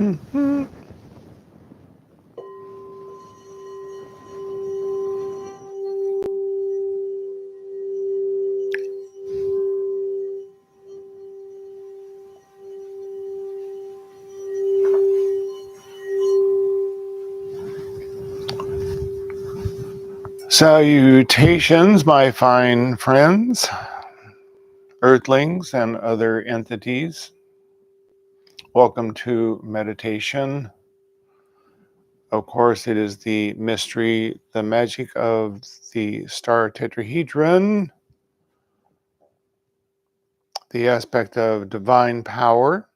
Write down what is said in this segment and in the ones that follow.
Salutations, my fine friends, earthlings, and other entities. Welcome to meditation. Of course, it is the mystery, the magic of the star tetrahedron, the aspect of divine power,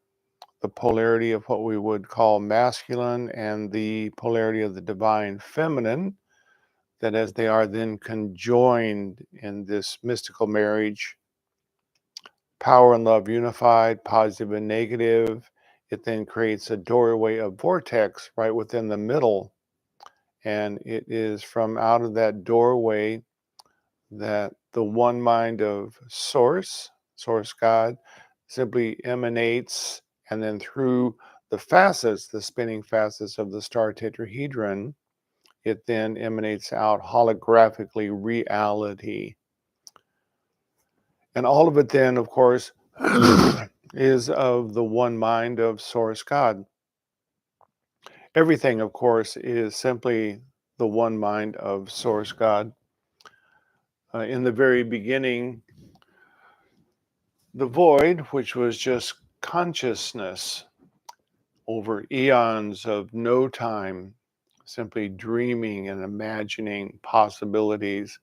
the polarity of what we would call masculine, and the polarity of the divine feminine, that as they are then conjoined in this mystical marriage, power and love unified, positive and negative, it then creates a doorway of vortex right within the middle. And it is from out of that doorway that the one mind of Source God, simply emanates, and then through the facets, the spinning facets of the star tetrahedron, it then emanates out holographically reality. And all of it then, of course, is of the one mind of Source God. Everything, of course, is simply the one mind of Source God. In the very beginning, the void, which was just consciousness over eons of no time, simply dreaming and imagining possibilities,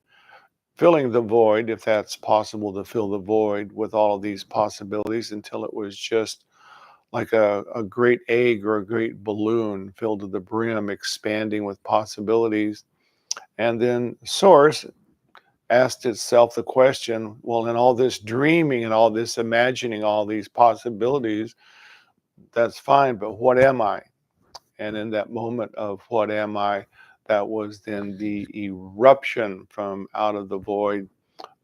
filling the void, if that's possible to fill the void with all of these possibilities, until it was just like a great egg or a great balloon filled to the brim, expanding with possibilities. And then Source asked itself the question, well, in all this dreaming and all this imagining, all these possibilities, that's fine, but what am I? And in that moment of what am I, that was then the eruption from out of the void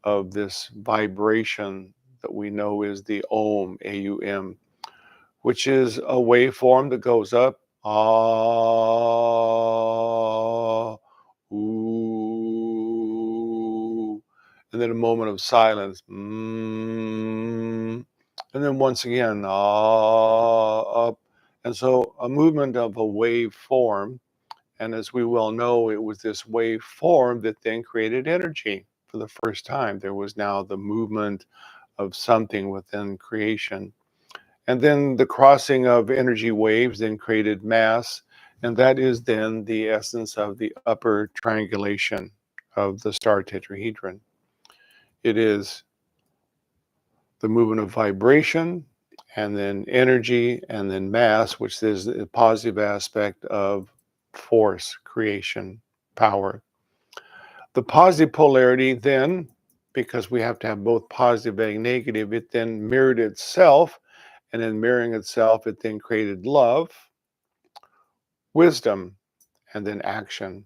of this vibration that we know is the Om, A-U-M, which is a waveform that goes up, ah, ooh, and then a moment of silence, and then once again, ah, up. And so a movement of a waveform, and as we well know, it was this waveform that then created energy for the first time. There was now the movement of something within creation. And then the crossing of energy waves then created mass, and that is then the essence of the upper triangulation of the star tetrahedron. It is the movement of vibration, and then energy, and then mass, which is the positive aspect of force, creation, power. The positive polarity then, because we have to have both positive and negative, it then mirrored itself. And in mirroring itself, it then created love, wisdom, and then action.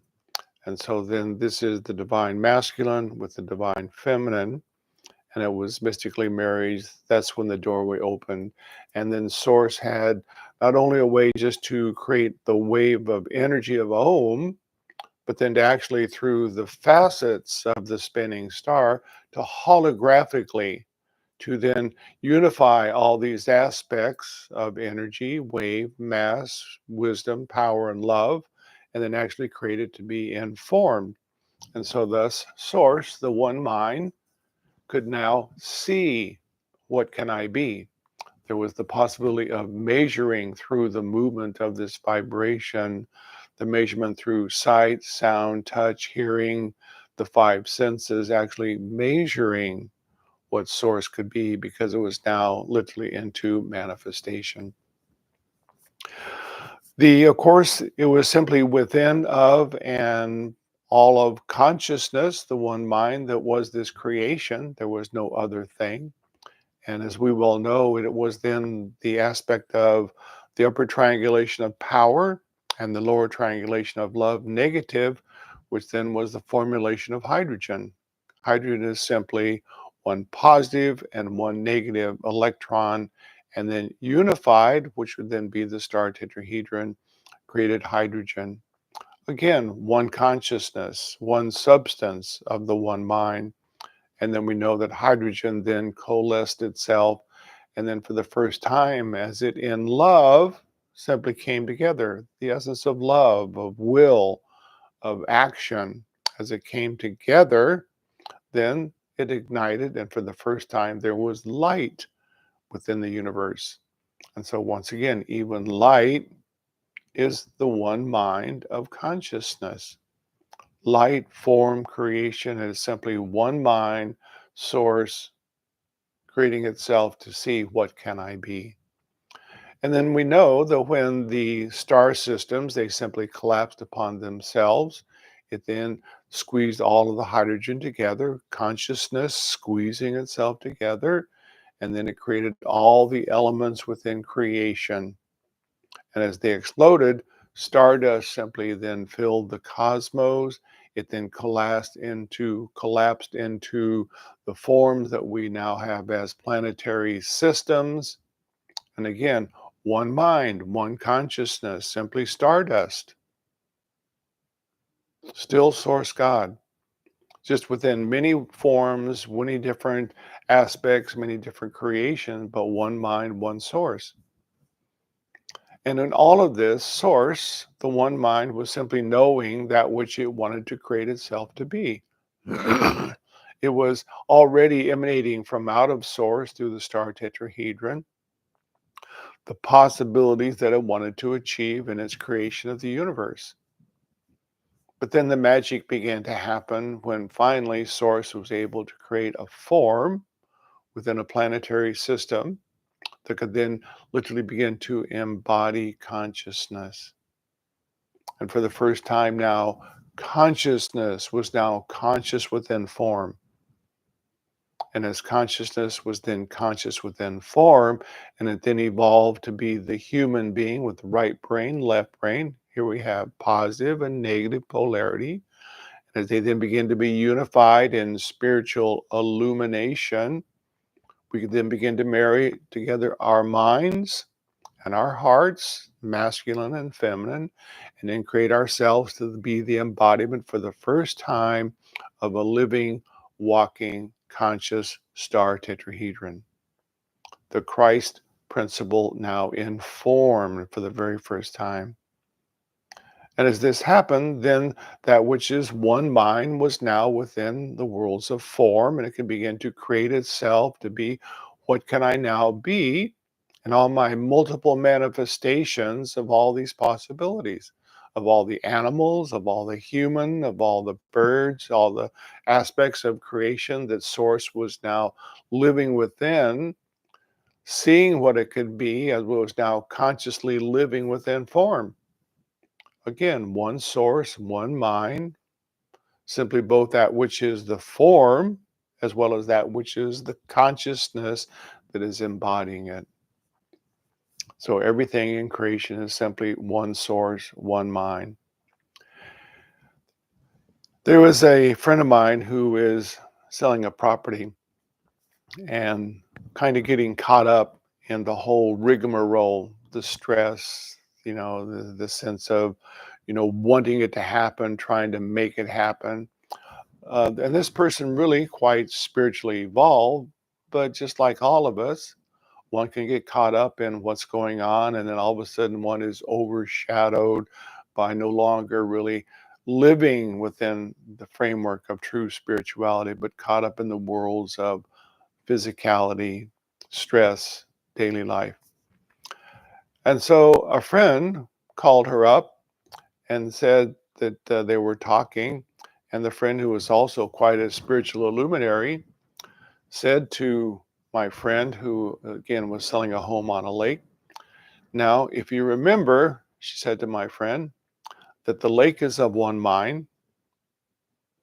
And so then this is the divine masculine with the divine feminine, and it was mystically married. That's when the doorway opened. And then Source had not only a way just to create the wave of energy of Om, but then to actually, through the facets of the spinning star, to holographically to then unify all these aspects of energy, wave, mass, wisdom, power, and love, and then actually create it to be informed. And so thus Source, the one mind, could now see, what can I be? There was the possibility of measuring through the movement of this vibration, the measurement through sight, sound, touch, hearing, the five senses, actually measuring what Source could be, because it was now literally into manifestation. Of course, it was simply within of and all of consciousness, the one mind that was this creation. There was no other thing. And as we well know, it was then the aspect of the upper triangulation of power and the lower triangulation of love, negative, which then was the formulation of hydrogen. Hydrogen is simply one positive and one negative electron, and then unified, which would then be the star tetrahedron, created hydrogen. Again, one consciousness, one substance of the one mind. And then we know that hydrogen then coalesced itself. And then for the first time, as it in love simply came together, the essence of love, of will, of action, as it came together, then it ignited. And for the first time, there was light within the universe. And so, once again, even light is the one mind of consciousness. Light, form, creation is simply one mind, source, creating itself to see what can I be. And then we know that when the star systems, they simply collapsed upon themselves, it then squeezed all of the hydrogen together, consciousness squeezing itself together, and then it created all the elements within creation. And as they exploded, stardust simply then filled the cosmos. It then collapsed into the forms that we now have as planetary systems. And again, one mind, one consciousness, simply stardust. Still source God, just within many forms, many different aspects, many different creations, but one mind, one source. And in all of this, source, the one mind, was simply knowing that which it wanted to create itself to be. It was already emanating from out of source through the star tetrahedron, the possibilities that it wanted to achieve in its creation of the universe. But then the magic began to happen when finally source was able to create a form within a planetary system that could then literally begin to embody consciousness. And for the first time now, consciousness was now conscious within form. And as consciousness was then conscious within form, and it then evolved to be the human being with the right brain, left brain. Here we have positive and negative polarity. As they then begin to be unified in spiritual illumination, we can then begin to marry together our minds and our hearts, masculine and feminine, and then create ourselves to be the embodiment for the first time of a living, walking, conscious star tetrahedron. The Christ principle now in form for the very first time. And as this happened, then that which is one mind was now within the worlds of form, and it can begin to create itself to be what can I now be, and all my multiple manifestations of all these possibilities, of all the animals, of all the human, of all the birds, all the aspects of creation that Source was now living within, seeing what it could be as well as now consciously living within form. Again, one source, one mind, simply both that which is the form as well as that which is the consciousness that is embodying it. So everything in creation is simply one source, one mind. There was a friend of mine who is selling a property and kind of getting caught up in the whole rigmarole, the stress, the sense of, wanting it to happen, trying to make it happen. And this person really quite spiritually evolved, but just like all of us, one can get caught up in what's going on, and then all of a sudden one is overshadowed by no longer really living within the framework of true spirituality, but caught up in the worlds of physicality, stress, daily life. And so a friend called her up and said that they were talking, and the friend, who was also quite a spiritual luminary, said to my friend, who again was selling a home on a lake, "Now, if you remember," she said to my friend, "that the lake is of one mind,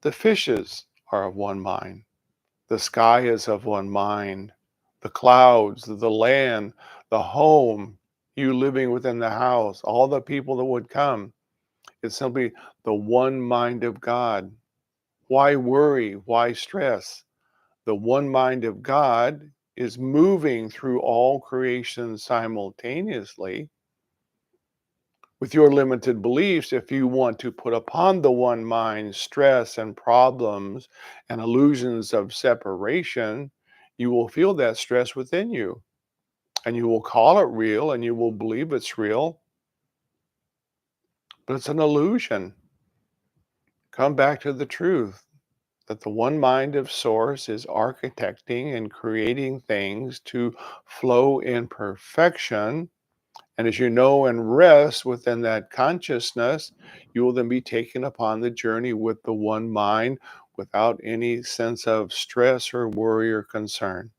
the fishes are of one mind, the sky is of one mind, the clouds, the land, the home, you living within the house, all the people that would come. It's simply the one mind of God. Why worry? Why stress? The one mind of God is moving through all creation simultaneously, with your limited beliefs, if you want to put upon the one mind stress and problems and illusions of separation, you will feel that stress within you and you will call it real and you will believe it's real, but it's an illusion. Come back to the truth that the one mind of Source is architecting and creating things to flow in perfection. And as you know and rest within that consciousness, you will then be taken upon the journey with the one mind without any sense of stress or worry or concern.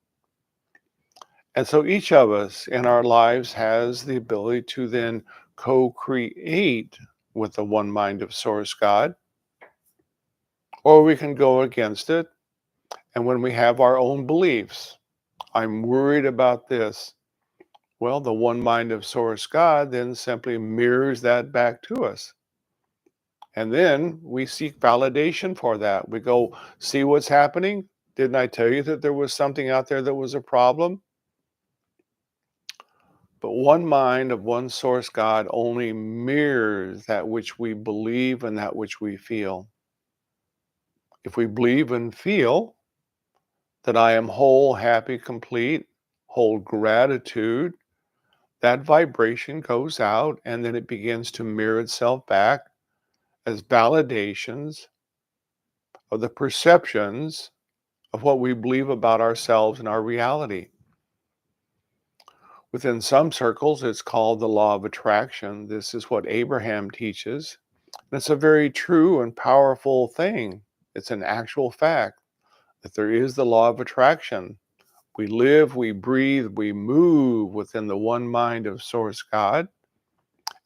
And so each of us in our lives has the ability to then co create with the one mind of Source God, or we can go against it. And when we have our own beliefs, I'm worried about this. Well, the one mind of Source God then simply mirrors that back to us. And then we seek validation for that. We go, see what's happening? Didn't I tell you that there was something out there that was a problem? But one mind of one Source God only mirrors that which we believe and that which we feel. If we believe and feel that I am whole, happy, complete, hold gratitude, that vibration goes out and then it begins to mirror itself back as validations of the perceptions of what we believe about ourselves and our reality. Within some circles, it's called the law of attraction. This is what Abraham teaches. And it's a very true and powerful thing. It's an actual fact that there is the law of attraction. We live, we breathe, we move within the one mind of Source God.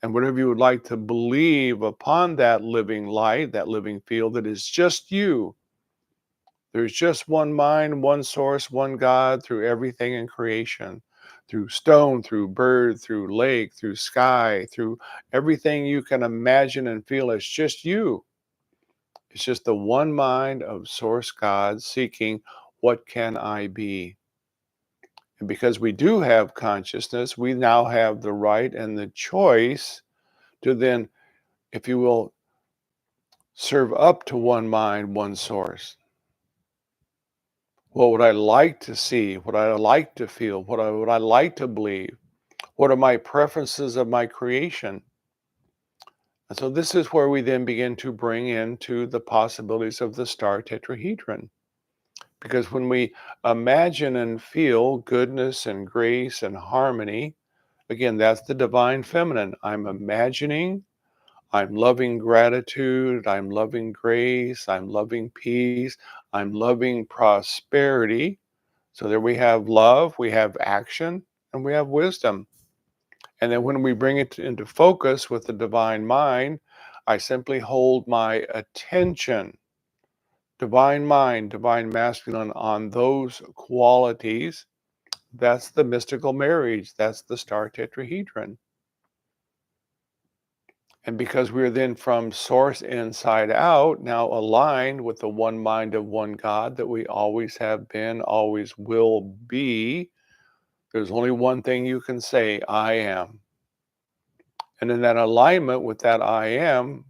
And whatever you would like to believe upon that living light, that living field that is just you, there's just one mind, one Source, one God through everything in creation, through stone, through bird, through lake, through sky, through everything you can imagine and feel. It's just you. It's just the one mind of Source God seeking, what can I be? And because we do have consciousness, we now have the right and the choice to then, if you will, serve up to one mind, one Source. What would I like to see? What I like to feel? Would I like to believe? What are my preferences of my creation? And so this is where we then begin to bring into the possibilities of the star tetrahedron. Because when we imagine and feel goodness and grace and harmony, again, that's the divine feminine. I'm imagining, I'm loving gratitude, I'm loving grace, I'm loving peace, I'm loving prosperity. So there we have love, we have action, and we have wisdom. And then when we bring it into focus with the divine mind, I simply hold my attention, divine mind, divine masculine, on those qualities. That's the mystical marriage. That's the star tetrahedron. And because we're then from Source inside out, now aligned with the one mind of one God that we always have been, always will be, there's only one thing you can say: I am. And in that alignment with that I am,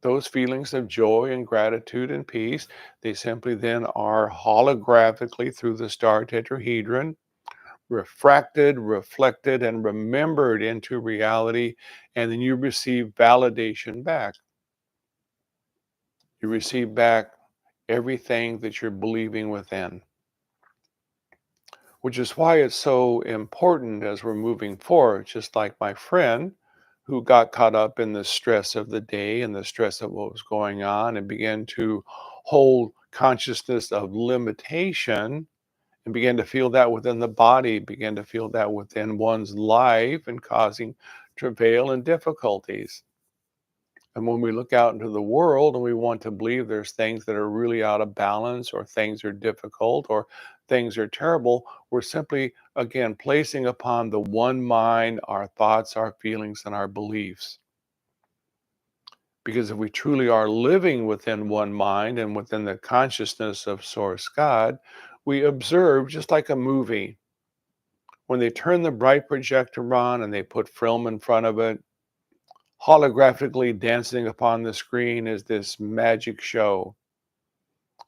those feelings of joy and gratitude and peace, they simply then are holographically through the star tetrahedron refracted, reflected, and remembered into reality. And then you receive validation back. You receive back everything that you're believing within, which is why it's so important as we're moving forward. Just like my friend who got caught up in the stress of the day and the stress of what was going on and began to hold consciousness of limitation and began to feel that within the body, began to feel that within one's life and causing travail and difficulties. And when we look out into the world and we want to believe there's things that are really out of balance or things are difficult or things are terrible, we're simply, again, placing upon the one mind our thoughts, our feelings, and our beliefs. Because if we truly are living within one mind and within the consciousness of Source God, We observe just like a movie. When they turn the bright projector on and they put film in front of it, holographically dancing upon the screen is this magic show.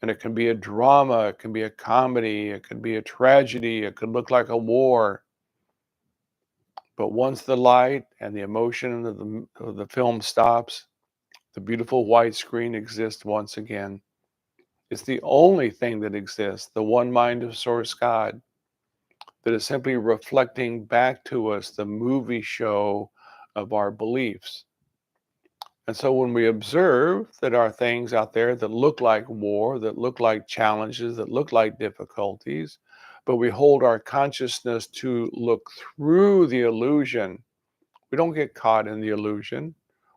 And it can be a drama, it can be a comedy, it could be a tragedy, it could look like a war. But once the light and the emotion of the film stops, the beautiful white screen exists once again. It's the only thing that exists, the one mind of Source God, that is simply reflecting back to us the movie show of our beliefs. And so when we observe that there are things out there that look like war, that look like challenges, that look like difficulties, but we hold our consciousness to look through the illusion. We don't get caught in the illusion.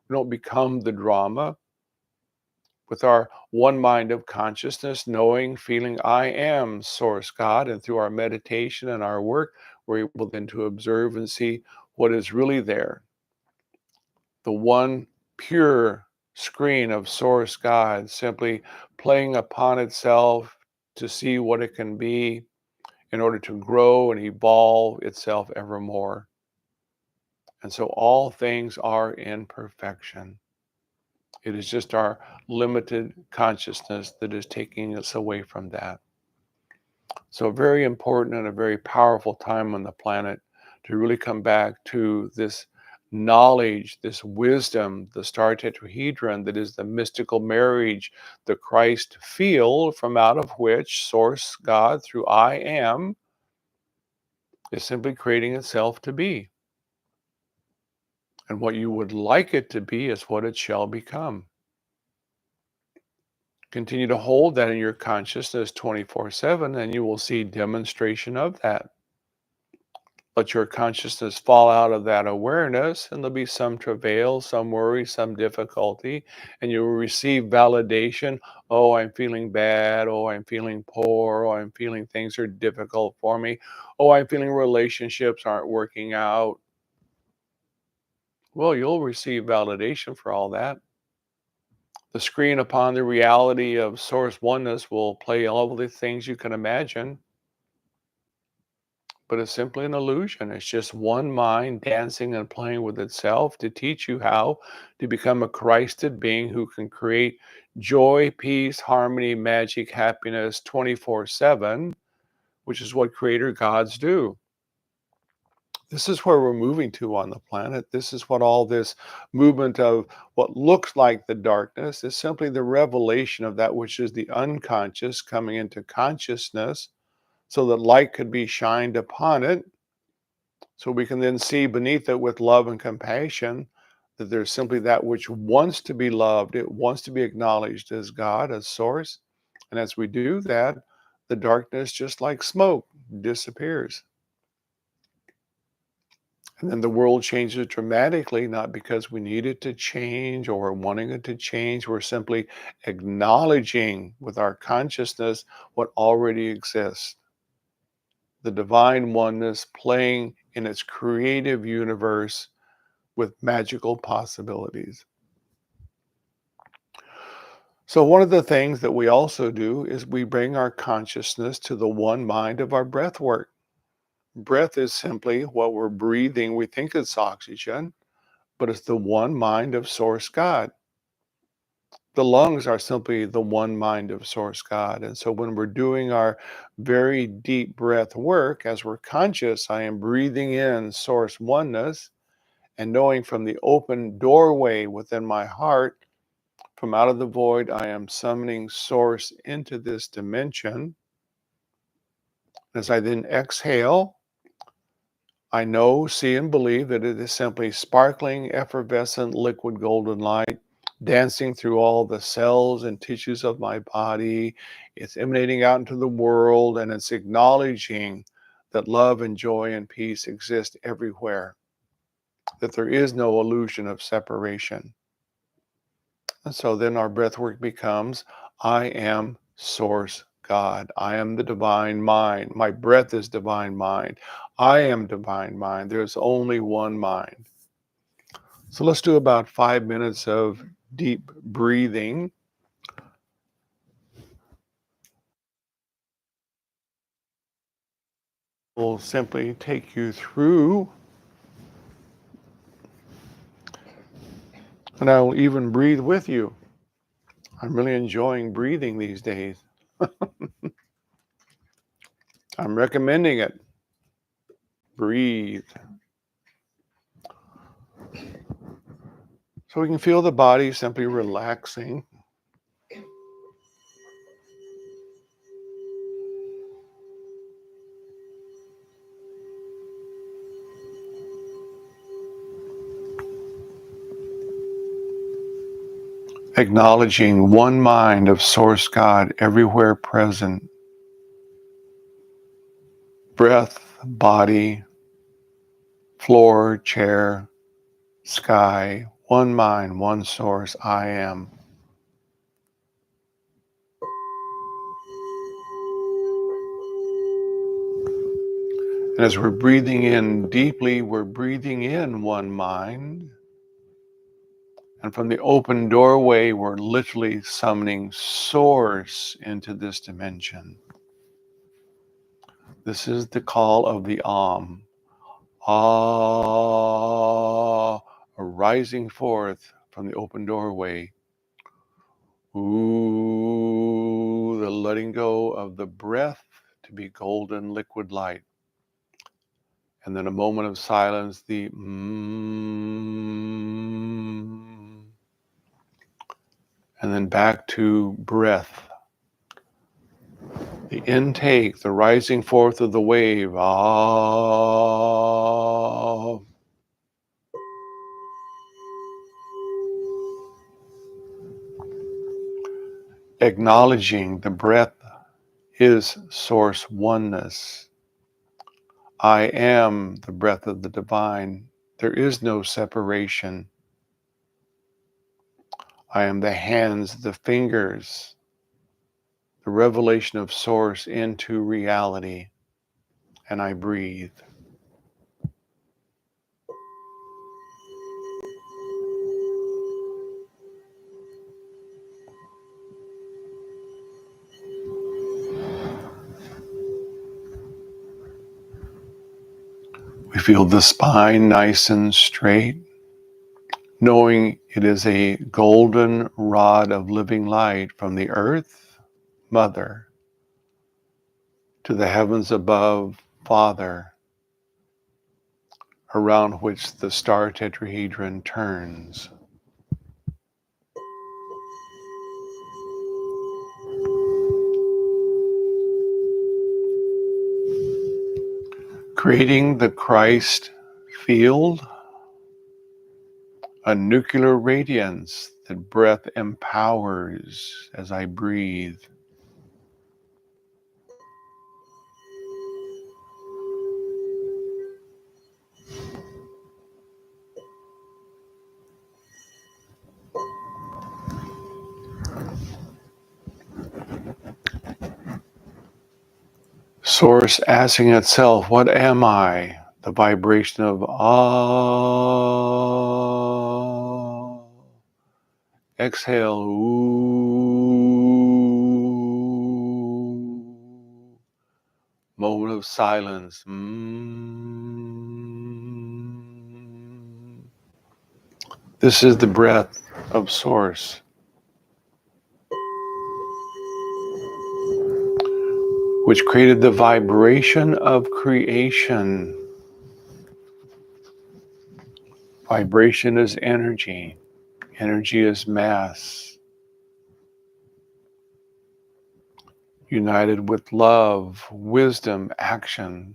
We don't become the drama. With our one mind of consciousness, knowing, feeling, I am Source God, and through our meditation and our work, we're able then to observe and see what is really there. The one pure screen of Source God simply playing upon itself to see what it can be in order to grow and evolve itself evermore. And so all things are in perfection. It is just our limited consciousness that is taking us away from that. So, very important and a very powerful time on the planet to really come back to this knowledge, this wisdom, the star tetrahedron that is the mystical marriage, the Christ field from out of which Source God through I am is simply creating itself to be. And what you would like it to be is what it shall become. Continue to hold that in your consciousness 24/7, and you will see demonstration of that. Let your consciousness fall out of that awareness, and there'll be some travail, some worry, some difficulty, and you will receive validation. Oh, I'm feeling bad. Oh, I'm feeling poor. Oh, I'm feeling things are difficult for me. Oh, I'm feeling relationships aren't working out. Well, you'll receive validation for all that. The screen upon the reality of Source oneness will play all of the things you can imagine, but it's simply an illusion. It's just one mind dancing and playing with itself to teach you how to become a Christed being who can create joy, peace, harmony, magic, happiness 24/7, which is what creator gods do. This is where we're moving to on the planet. This is what all this movement of what looks like the darkness is simply the revelation of that which is the unconscious coming into consciousness so that light could be shined upon it. So we can then see beneath it with love and compassion that there's simply that which wants to be loved. It wants to be acknowledged as God, as Source. And as we do that, the darkness, just like smoke, disappears. And then the world changes dramatically, not because we need it to change or wanting it to change. We're simply acknowledging with our consciousness what already exists. The divine oneness playing in its creative universe with magical possibilities. So, one of the things that we also do is we bring our consciousness to the one mind of our breath work. Breath is simply what we're breathing. We think it's oxygen, but it's the one mind of Source God. The lungs are simply the one mind of Source God. And so when we're doing our very deep breath work, as we're conscious, I am breathing in Source oneness and knowing from the open doorway within my heart, from out of the void, I am summoning Source into this dimension. As I then exhale, I know, see, and believe that it is simply sparkling, effervescent, liquid golden light dancing through all the cells and tissues of my body. It's emanating out into the world and it's acknowledging that love and joy and peace exist everywhere, that there is no illusion of separation. And so then our breath work becomes I am Source God. I am the divine mind. My breath is divine mind. I am divine mind. There's only one mind. So let's do about 5 minutes of deep breathing. will simply take you through, and I will even breathe with you. I'm really enjoying breathing these days. I'm recommending it. Breathe. So we can feel the body simply relaxing. Acknowledging one mind of Source God everywhere present. Breath, body, floor, chair, sky, one mind, one source, I am. And as we're breathing in deeply, we're breathing in one mind. And from the open doorway, we're literally summoning Source into this dimension. This is the call of the Om. Ah, arising forth from the open doorway. Ooh, the letting go of the breath to be golden liquid light. And then a moment of silence, the and then back to breath. The intake, the rising forth of the wave. Ah. Acknowledging the breath is source oneness. I am the breath of the divine. There is no separation. I am the hands, the fingers, the revelation of source into reality. And I breathe. We feel the spine nice and straight, knowing it is a golden rod of living light from the earth, Mother, to the heavens above, Father, around which the star tetrahedron turns. Creating the Christ field, a nuclear radiance that breath empowers as I breathe. Source asking itself, what am I? The vibration of ah. Exhale, ooh. Moment of silence. This is the breath of Source, which created the vibration of creation. Vibration is energy. Energy is mass. United with love, wisdom, action.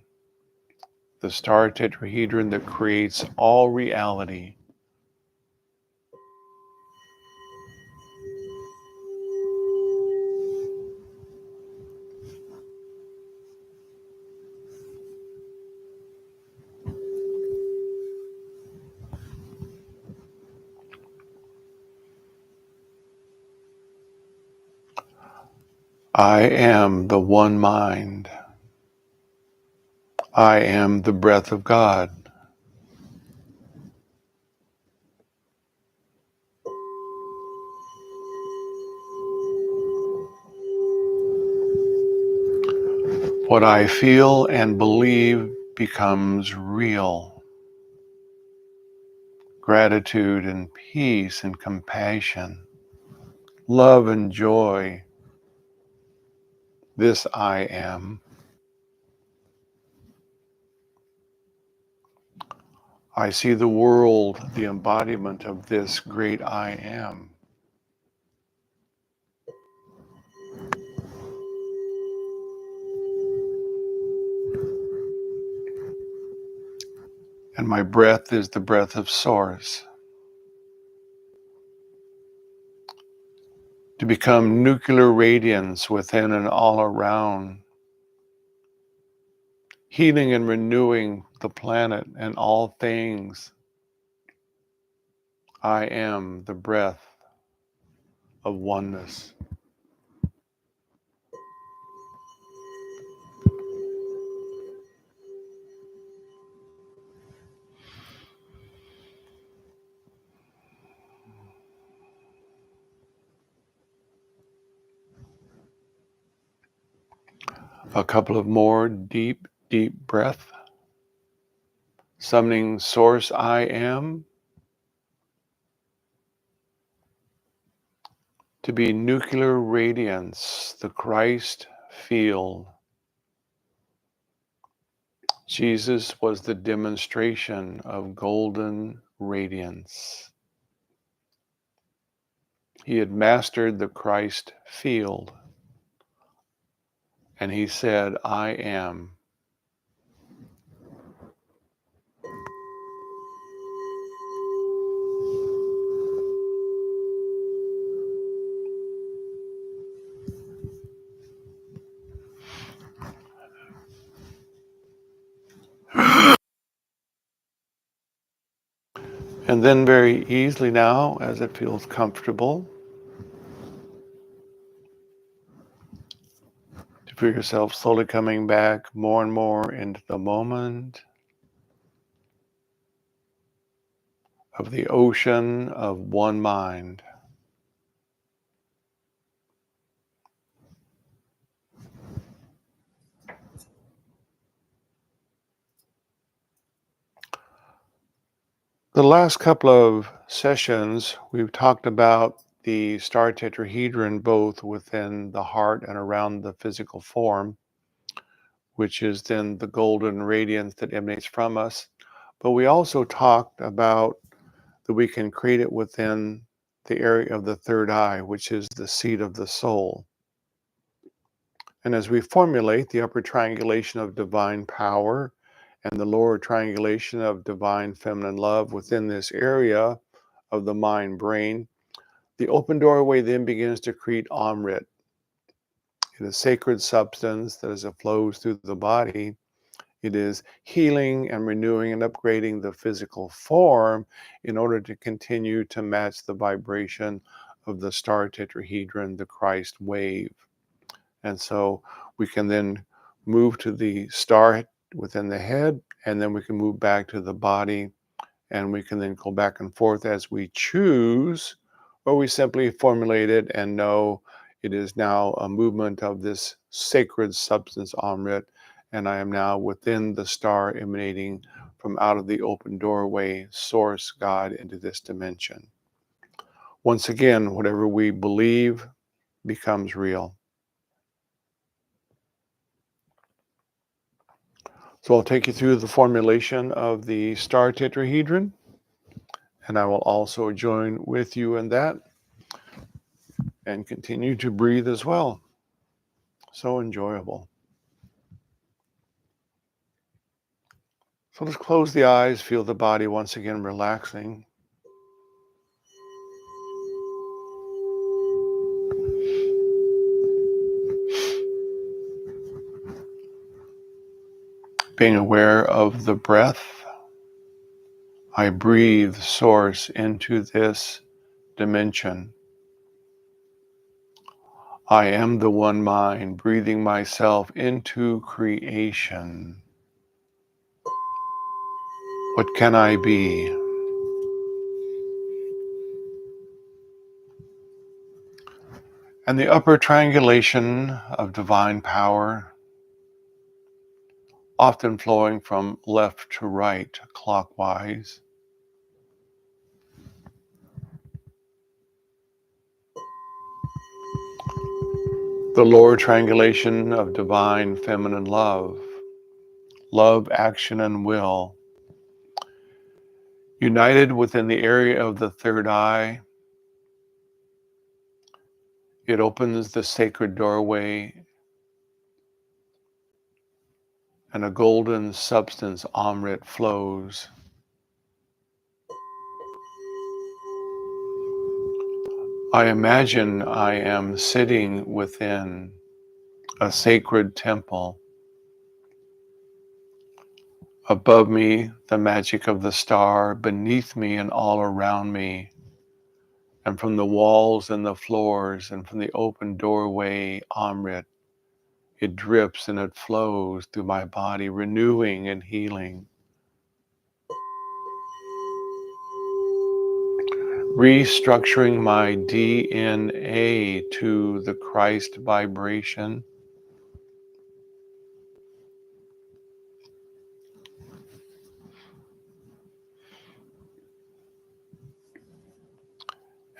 The star tetrahedron that creates all reality. I am the one mind. I am the breath of God. What I feel and believe becomes real. Gratitude and peace and compassion, love and joy. This I am. I see the world, the embodiment of this great I am. And my breath is the breath of Source. To become nuclear radiance within and all around, healing and renewing the planet and all things. I am the breath of oneness. A couple of more deep, deep breath. Summoning Source I am to be nuclear radiance, the Christ field. Jesus was the demonstration of golden radiance. He had mastered the Christ field, and he said, I am. And then very easily now, as it feels comfortable, to feel yourself slowly coming back more and more into the moment of the ocean of one mind. The last couple of sessions, we've talked about the star tetrahedron both within the heart and around the physical form, which is then the golden radiance that emanates from us. But we also talked about that we can create it within the area of the third eye, which is the seat of the soul. And as we formulate the upper triangulation of divine power and the lower triangulation of divine feminine love within this area of the mind brain, the open doorway then begins to create Amrit. It is sacred substance that as it flows through the body, it is healing and renewing and upgrading the physical form in order to continue to match the vibration of the star tetrahedron, the Christ wave. And so we can then move to the star within the head, and then we can move back to the body, and we can then go back and forth as we choose, or we simply formulate it and know it is now a movement of this sacred substance, Amrit, and I am now within the star emanating from out of the open doorway, Source God, into this dimension. Once again, whatever we believe becomes real. So I'll take you through the formulation of the star tetrahedron, and I will also join with you in that and continue to breathe as well. So enjoyable. So let's close the eyes, feel the body once again relaxing. Being aware of the breath, I breathe Source into this dimension. I am the one mind, breathing myself into creation. What can I be? And the upper triangulation of divine power, often flowing from left to right clockwise. The lower triangulation of divine feminine love, love, action, and will, united within the area of the third eye. It opens the sacred doorway, and a golden substance, Amrit, flows. I imagine I am sitting within a sacred temple. Above me, the magic of the star, beneath me and all around me, and from the walls and the floors and from the open doorway, Amrit. It drips and it flows through my body, renewing and healing, restructuring my DNA to the Christ vibration.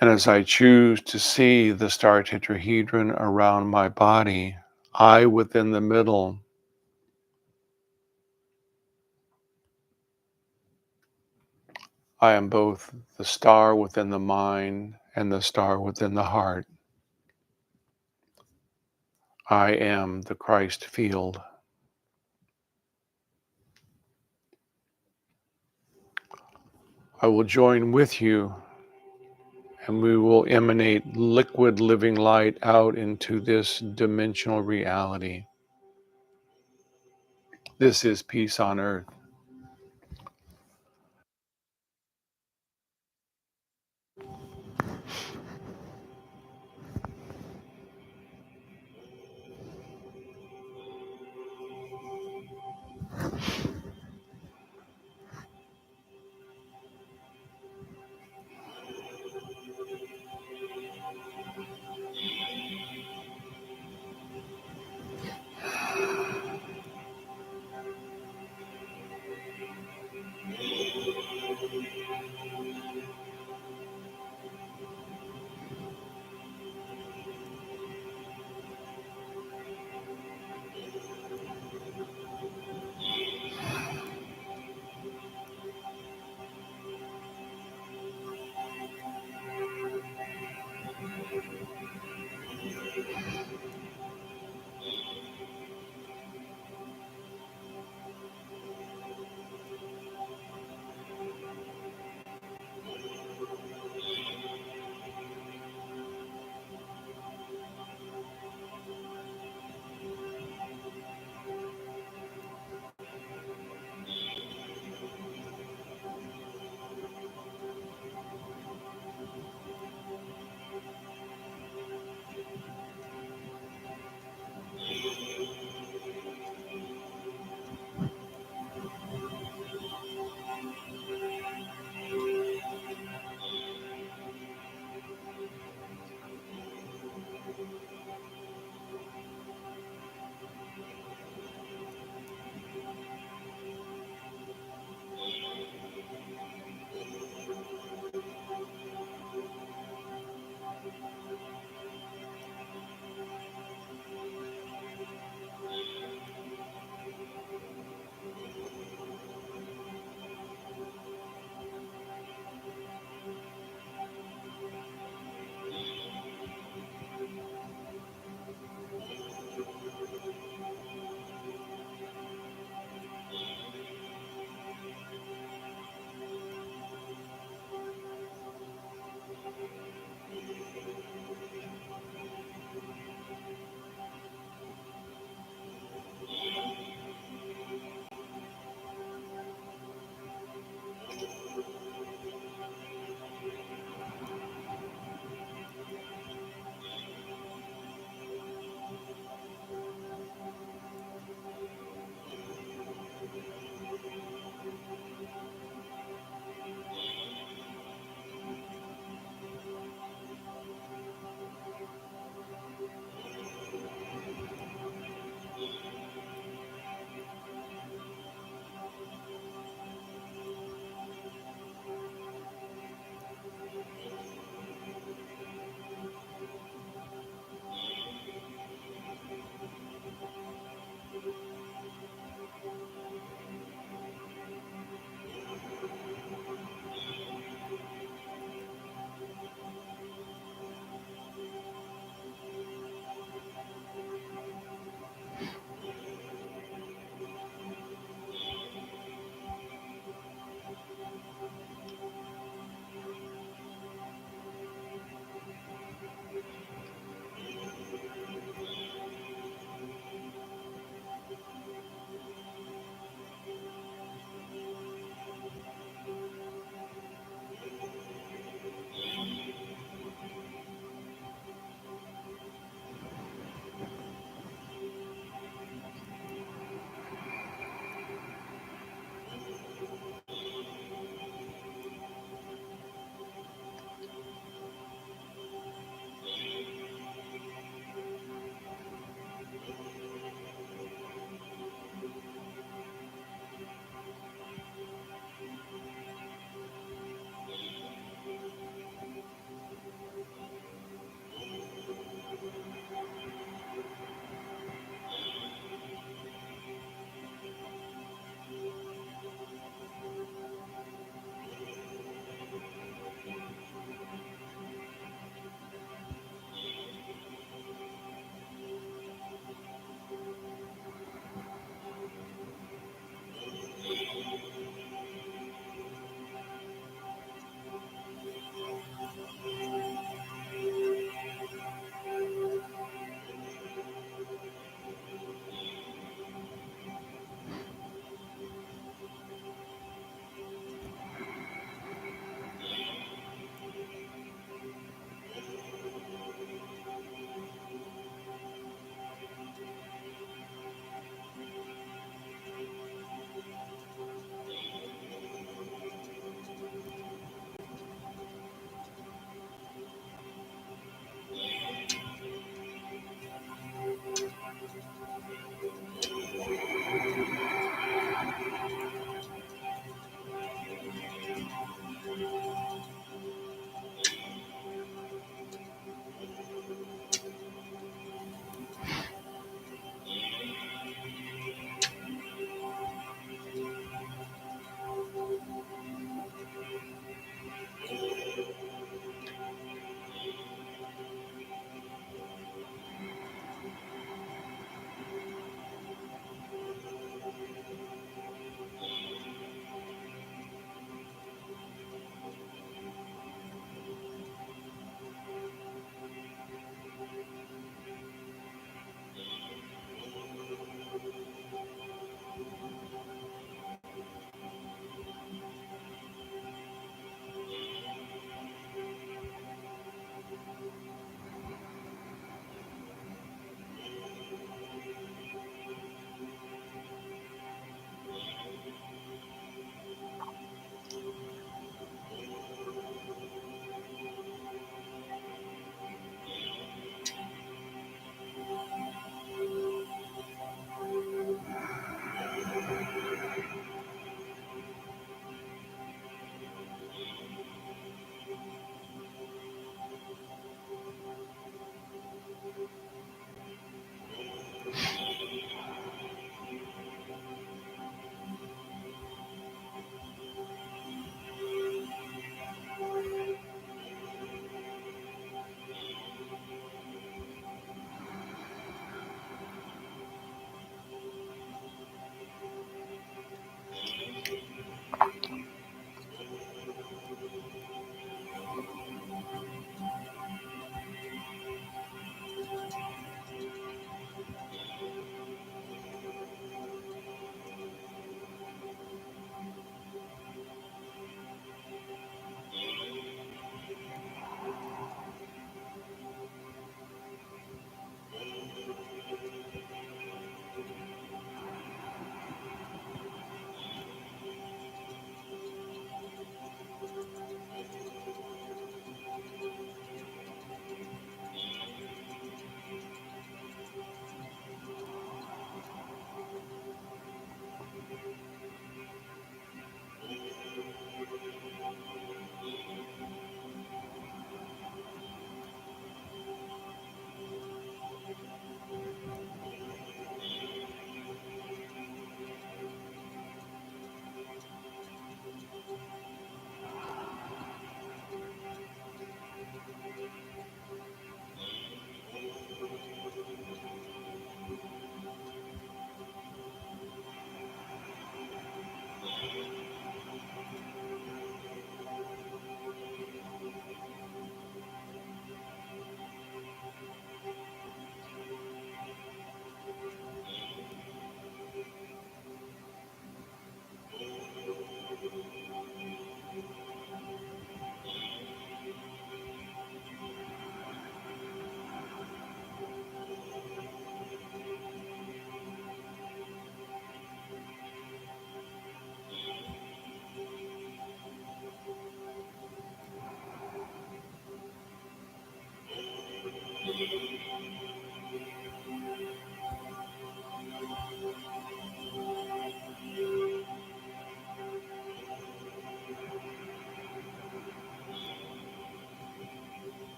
And as I choose to see the star tetrahedron around my body, I within the middle, I am both the star within the mind and the star within the heart. I am the Christ field. I will join with you, and we will emanate liquid living light out into this dimensional reality. This is peace on earth.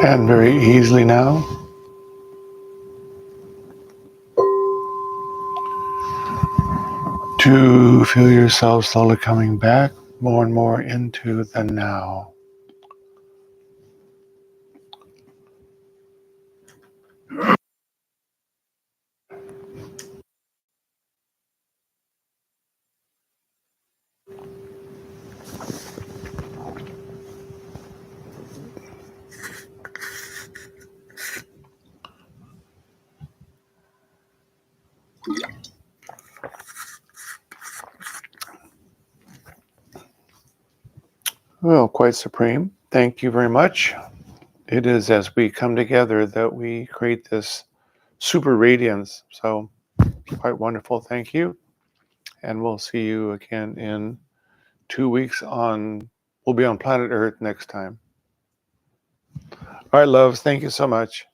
And very easily now, to feel yourself slowly coming back more and more into the now. Well, quite supreme. Thank you very much. It is as we come together that we create this super radiance. So quite wonderful. Thank you. And we'll see you again in 2 weeks we'll be on planet Earth next time. All right, loves. Thank you so much.